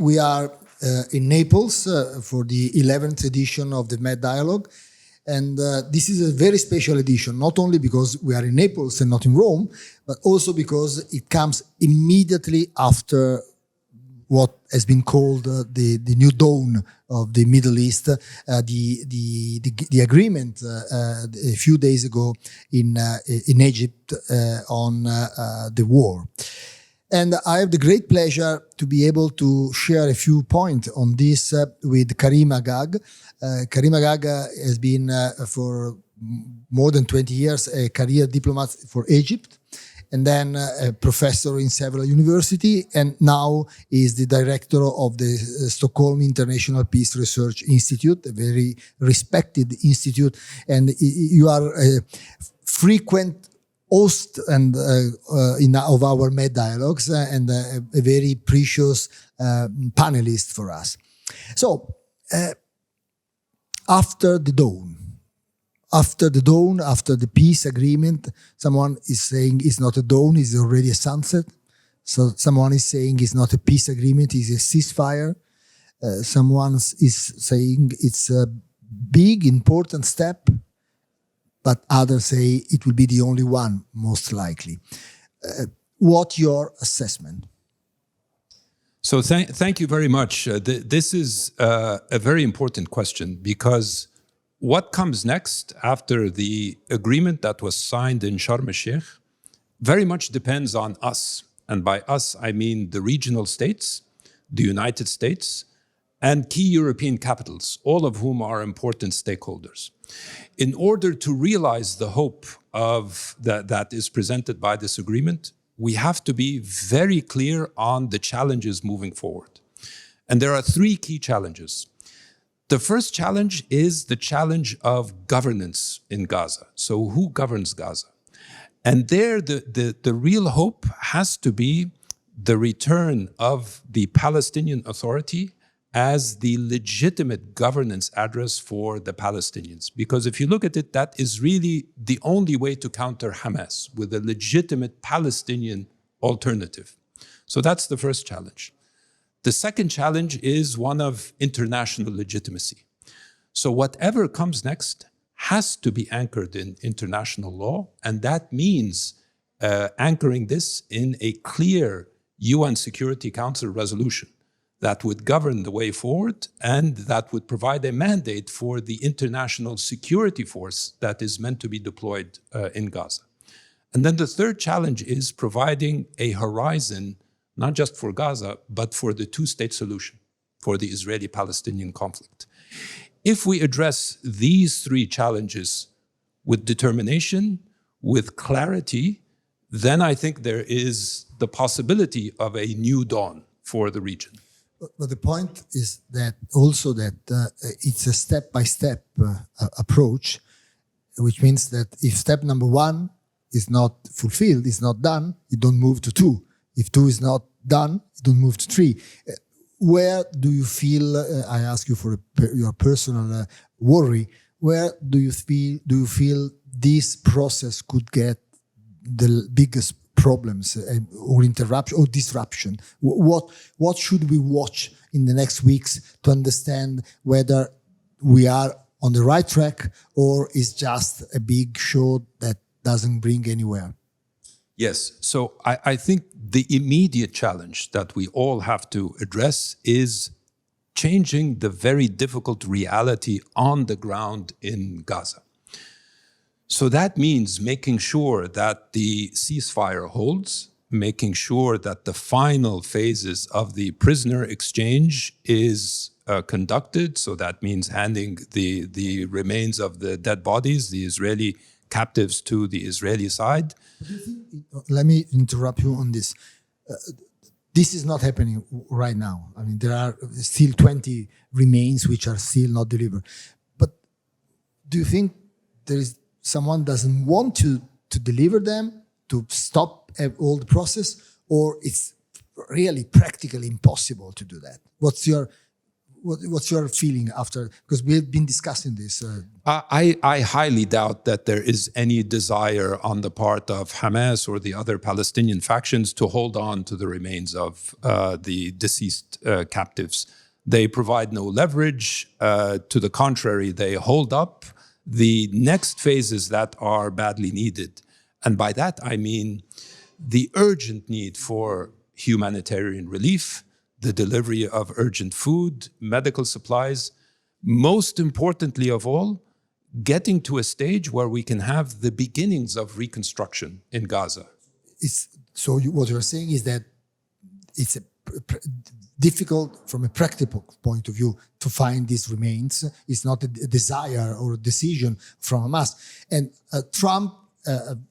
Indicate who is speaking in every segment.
Speaker 1: We are in Naples for the 11th edition of the Med Dialogue. And this is a very special edition, not only because we are in Naples and not in Rome, but also because it comes immediately after what has been called the new dawn of the Middle East, the agreement a few days ago in Egypt on the war. And I have the great pleasure to be able to share a few points on this with Karim Haggag. Karim Haggag has been for more than 20 years a career diplomat for Egypt, and then a professor in several universities, and now is the director of the Stockholm International Peace Research Institute, a very respected institute, and you are a frequent host and of our Med Dialogues and a very precious panelist for us. So, after the dawn, after the peace agreement, someone is saying it's not a dawn, it's already a sunset. So someone is saying it's not a peace agreement, it's a ceasefire. Someone is saying it's a big, important step, but others say it will be the only one, most likely. What's your assessment?
Speaker 2: So thank you very much. This is a very important question, because what comes next after the agreement that was signed in Sharm el-Sheikh very much depends on us. And by us, I mean the regional states, the United States, and key European capitals, all of whom are important stakeholders. In order to realize the hope of that is presented by this agreement, we have to be very clear on the challenges moving forward. And there are three key challenges. The first challenge is the challenge of governance in Gaza. So who governs Gaza? And there, the real hope has to be the return of the Palestinian Authority as the legitimate governance address for the Palestinians. Because if you look at it, that is really the only way to counter Hamas, with a legitimate Palestinian alternative. So that's the first challenge. The second challenge is one of international legitimacy. So whatever comes next has to be anchored in international law, and that means anchoring this in a clear UN Security Council resolution that would govern the way forward and that would provide a mandate for the international security force that is meant to be deployed in Gaza. And then the third challenge is providing a horizon, not just for Gaza, but for the two-state solution, for the Israeli-Palestinian conflict. If we address these three challenges with determination, with clarity, then I think there is the possibility of a new dawn for the region.
Speaker 1: But the point is that also that it's a step-by-step approach, which means that if step number one is not fulfilled, is not done, you don't move to two. If two is not done, you don't move to three. Where do you feel, I ask you for your personal worry, where do you feel this process could get the biggest problems or interruption or disruption? What should we watch in the next weeks to understand whether we are on the right track or is just a big show that doesn't bring anywhere?
Speaker 2: Yes, so I think the immediate challenge that we all have to address is changing the very difficult reality on the ground in Gaza. So that means making sure that the ceasefire holds, making sure that the final phases of the prisoner exchange is conducted. So that means handing the remains of the dead bodies, the Israeli captives, to the Israeli side.
Speaker 1: Let me interrupt you on this. This is not happening right now. I mean, there are still 20 remains which are still not delivered. But do you think there is someone doesn't want to deliver them, to stop all the process, or it's really practically impossible to do that? what's your feeling after? Because we have been discussing this.
Speaker 2: I highly doubt that there is any desire on the part of Hamas or the other Palestinian factions to hold on to the remains of the deceased captives. They provide no leverage. To the contrary, they hold up the next phases that are badly needed. And by that, I mean the urgent need for humanitarian relief, the delivery of urgent food, medical supplies, most importantly of all, getting to a stage where we can have the beginnings of reconstruction in Gaza.
Speaker 1: What you're saying is that it's difficult from a practical point of view to find these remains. It's not a desire or a decision from Hamas. And Trump,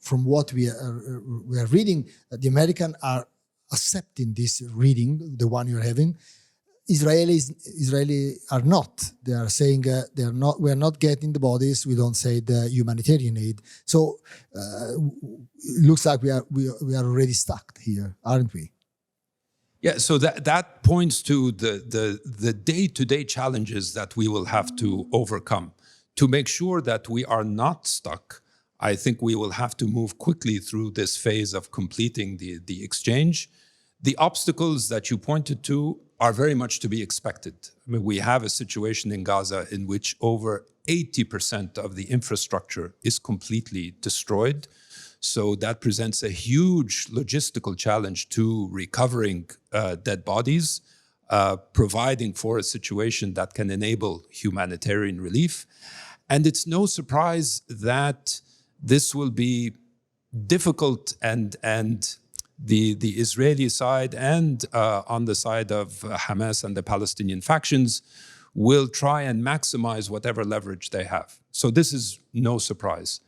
Speaker 1: from what we are reading, the Americans are accepting this reading, the one you're having. Israeli are not. They are saying they are not. We are not getting the bodies. We don't say the humanitarian aid. So it looks like we are already stuck here, aren't we?
Speaker 2: Yeah. So that points to the day-to-day challenges that we will have to overcome to make sure that we are not stuck. I think we will have to move quickly through this phase of completing the exchange. The obstacles that you pointed to are very much to be expected. I mean, we have a situation in Gaza in which over 80% of the infrastructure is completely destroyed. So that presents a huge logistical challenge to recovering dead bodies, providing for a situation that can enable humanitarian relief. And it's no surprise that this will be difficult, and the Israeli side and on the side of Hamas and the Palestinian factions will try and maximize whatever leverage they have. So this is no surprise.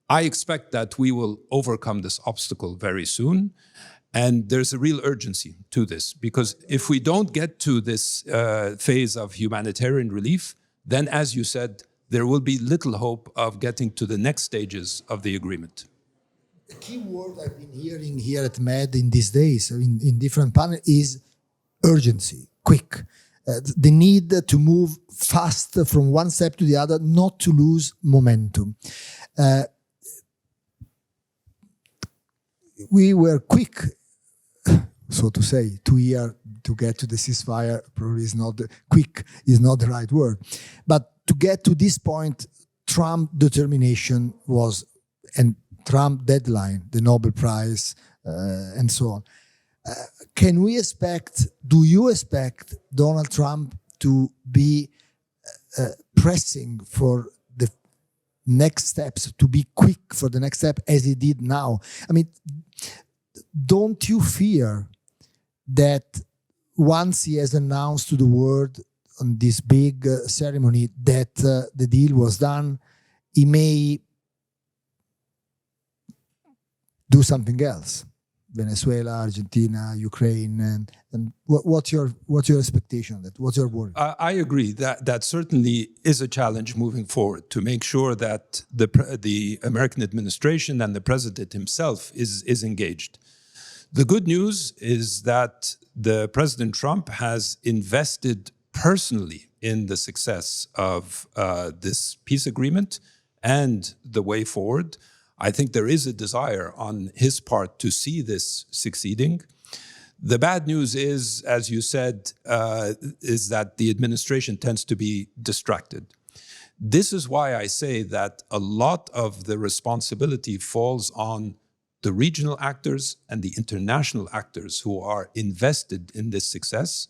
Speaker 2: I expect that we will overcome this obstacle very soon. And there's a real urgency to this, because if we don't get to this phase of humanitarian relief, then, as you said, there will be little hope of getting to the next stages of the agreement.
Speaker 1: The key word I've been hearing here at MED in these days, in different panels, is urgency, quick. The need to move fast from one step to the other, not to lose momentum. We were quick, so to say, 2 years to get to the ceasefire. Probably is not quick is not the right word, but to get to this point, Trump determination was, and Trump deadline, the Nobel Prize, and so on. Can we expect? Do you expect Donald Trump to be pressing for the next steps, to be quick for the next step as he did now? I mean, don't you fear that once he has announced to the world on this big ceremony that the deal was done, he may do something else? Venezuela, Argentina, Ukraine, and what's your expectation? What's your worry?
Speaker 2: I agree that certainly is a challenge moving forward, to make sure that the American administration and the president himself is engaged. The good news is that the President Trump has invested personally in the success of this peace agreement and the way forward. I think there is a desire on his part to see this succeeding. The bad news is, as you said, is that the administration tends to be distracted. This is why I say that a lot of the responsibility falls on the regional actors and the international actors who are invested in this success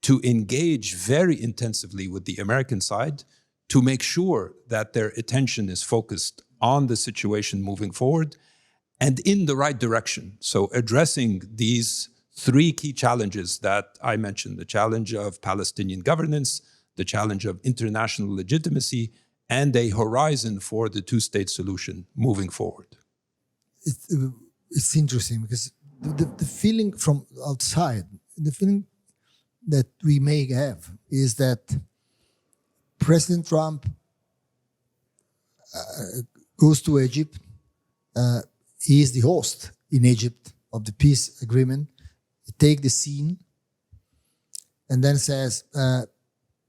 Speaker 2: to engage very intensively with the American side to make sure that their attention is focused on the situation moving forward and in the right direction. So addressing these three key challenges that I mentioned: the challenge of Palestinian governance, the challenge of international legitimacy, and a horizon for the two-state solution moving forward.
Speaker 1: It's interesting because the feeling from outside, the feeling that we may have is that President Trump goes to Egypt. He is the host in Egypt of the peace agreement. He takes the scene and then says,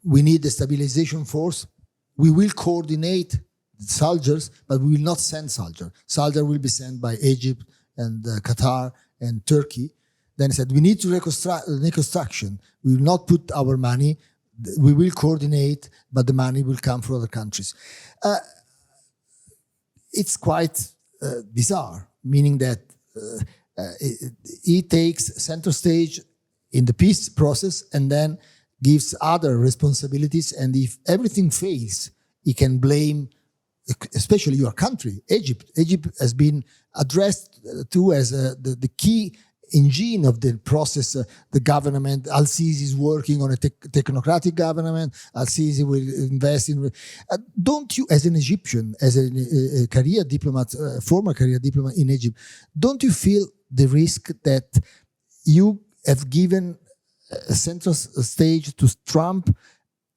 Speaker 1: we need a stabilization force. We will coordinate soldiers, but we will not send soldiers. Soldiers will be sent by Egypt and Qatar and Turkey. Then he said, we need to reconstruction. We will not put our money. We will coordinate, but the money will come from other countries. It's quite bizarre, meaning that he takes center stage in the peace process and then gives other responsibilities. And if everything fails, he can blame, especially your country, Egypt. Egypt has been addressed to as the key engine of the process. The government, Al-Sisi is working on a technocratic government. Al-Sisi will invest in. Don't you, as an Egyptian, as a career diplomat, former career diplomat in Egypt, don't you feel the risk that you have given a central stage to Trump?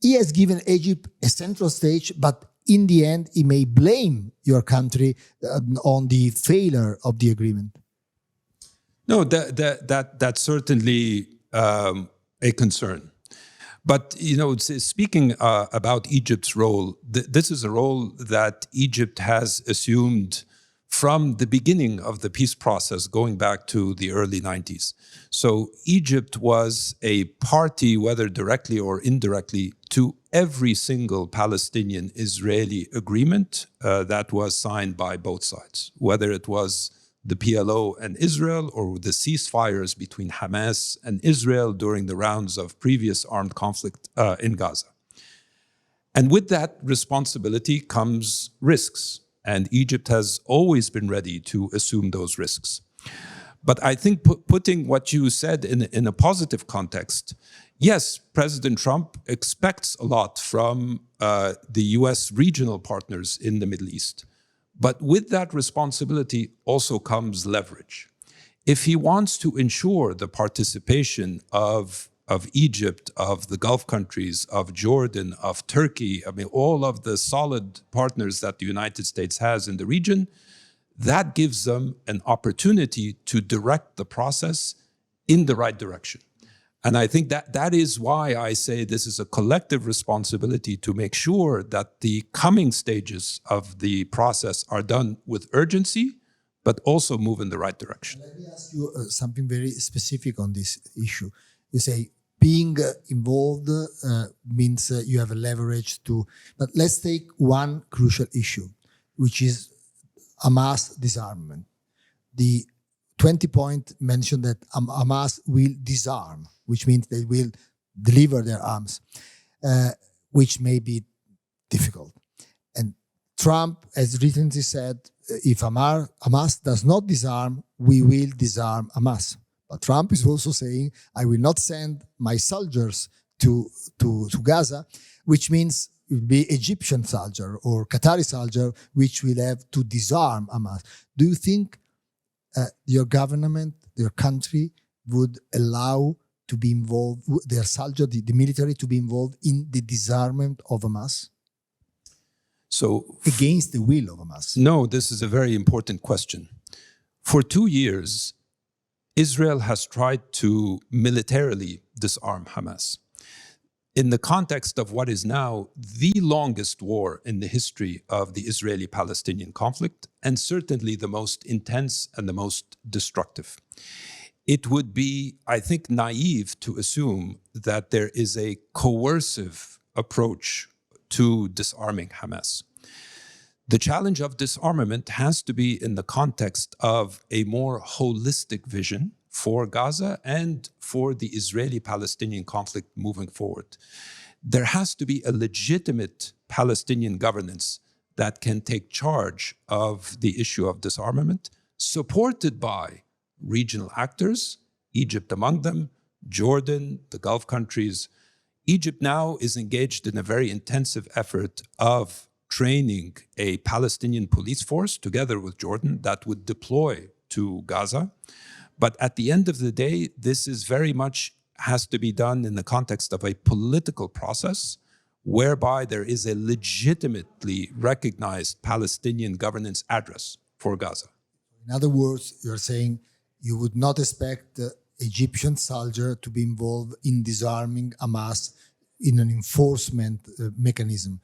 Speaker 1: He has given Egypt a central stage, but in the end, he may blame your country on the failure of the agreement.
Speaker 2: No, that's certainly a concern. But, speaking about Egypt's role, this is a role that Egypt has assumed from the beginning of the peace process, going back to the early 90s. So Egypt was a party, whether directly or indirectly, to every single Palestinian-Israeli agreement that was signed by both sides, whether it was the PLO and Israel or the ceasefires between Hamas and Israel during the rounds of previous armed conflict in Gaza. And with that responsibility comes risks. And Egypt has always been ready to assume those risks. But I think putting what you said in a positive context, yes, President Trump expects a lot from the US regional partners in the Middle East. But with that responsibility also comes leverage. If he wants to ensure the participation of Egypt, of the Gulf countries, of Jordan, of Turkey, all of the solid partners that the United States has in the region, that gives them an opportunity to direct the process in the right direction. And I think that is why I say this is a collective responsibility to make sure that the coming stages of the process are done with urgency, but also move in the right direction.
Speaker 1: Let me ask you something very specific on this issue. You say, being involved means you have a leverage to, but let's take one crucial issue, which is Hamas disarmament. The 20 point mentioned that Hamas will disarm, which means they will deliver their arms, which may be difficult. And Trump has recently said, if Hamas does not disarm, we will disarm Hamas. But Trump is also saying, I will not send my soldiers to Gaza, which means it will be Egyptian soldier or Qatari soldier, which will have to disarm Hamas. Do you think your government, your country would allow to be involved, their soldier, the military to be involved in the disarmament of Hamas?
Speaker 2: So
Speaker 1: against the will of Hamas?
Speaker 2: No, this is a very important question. For 2 years, Israel has tried to militarily disarm Hamas. In the context of what is now the longest war in the history of the Israeli-Palestinian conflict, and certainly the most intense and the most destructive. It would be, I think, naive to assume that there is a coercive approach to disarming Hamas. The challenge of disarmament has to be in the context of a more holistic vision for Gaza and for the Israeli-Palestinian conflict moving forward. There has to be a legitimate Palestinian governance that can take charge of the issue of disarmament, supported by regional actors, Egypt among them, Jordan, the Gulf countries. Egypt now is engaged in a very intensive effort of training a Palestinian police force together with Jordan that would deploy to Gaza. But at the end of the day, this is very much has to be done in the context of a political process whereby there is a legitimately recognized Palestinian governance address for Gaza.
Speaker 1: In other words, you're saying you would not expect the Egyptian soldier to be involved in disarming Hamas in an enforcement mechanism,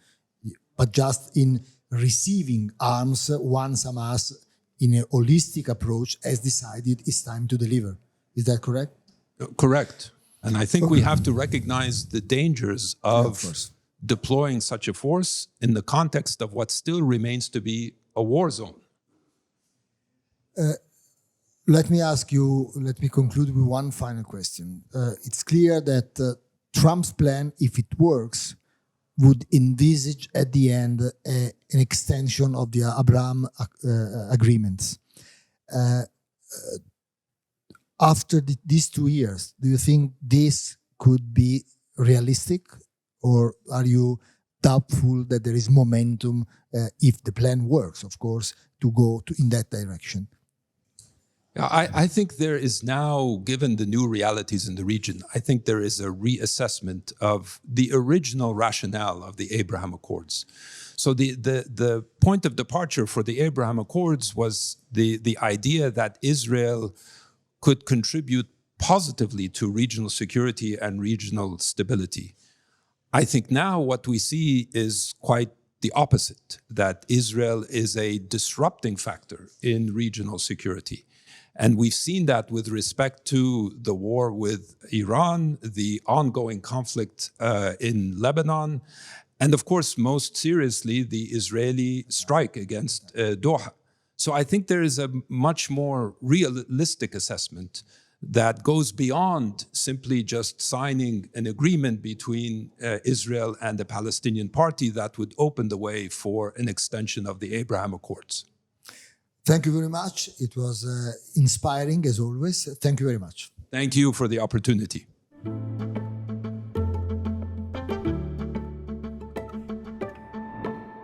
Speaker 1: but just in receiving arms once Hamas, in a holistic approach, has decided it's time to deliver. Is that correct?
Speaker 2: Correct. And I think we have to recognize the dangers of deploying such a force in the context of what still remains to be a war zone.
Speaker 1: Let me conclude with one final question. It's clear that Trump's plan, if it works, would envisage at the end an extension of the Abraham agreements. After these 2 years, do you think this could be realistic, or are you doubtful that there is momentum, if the plan works, of course, to go in that direction?
Speaker 2: I think there is now, given the new realities in the region, I think there is a reassessment of the original rationale of the Abraham Accords. So the point of departure for the Abraham Accords was the idea that Israel could contribute positively to regional security and regional stability. I think now what we see is quite the opposite, that Israel is a disrupting factor in regional security. And we've seen that with respect to the war with Iran, the ongoing conflict in Lebanon, and of course, most seriously, the Israeli strike against Doha. So I think there is a much more realistic assessment that goes beyond simply just signing an agreement between Israel and the Palestinian Party that would open the way for an extension of the Abraham Accords.
Speaker 1: Thank you very much. It was inspiring as always. Thank you very much.
Speaker 2: Thank you for the opportunity.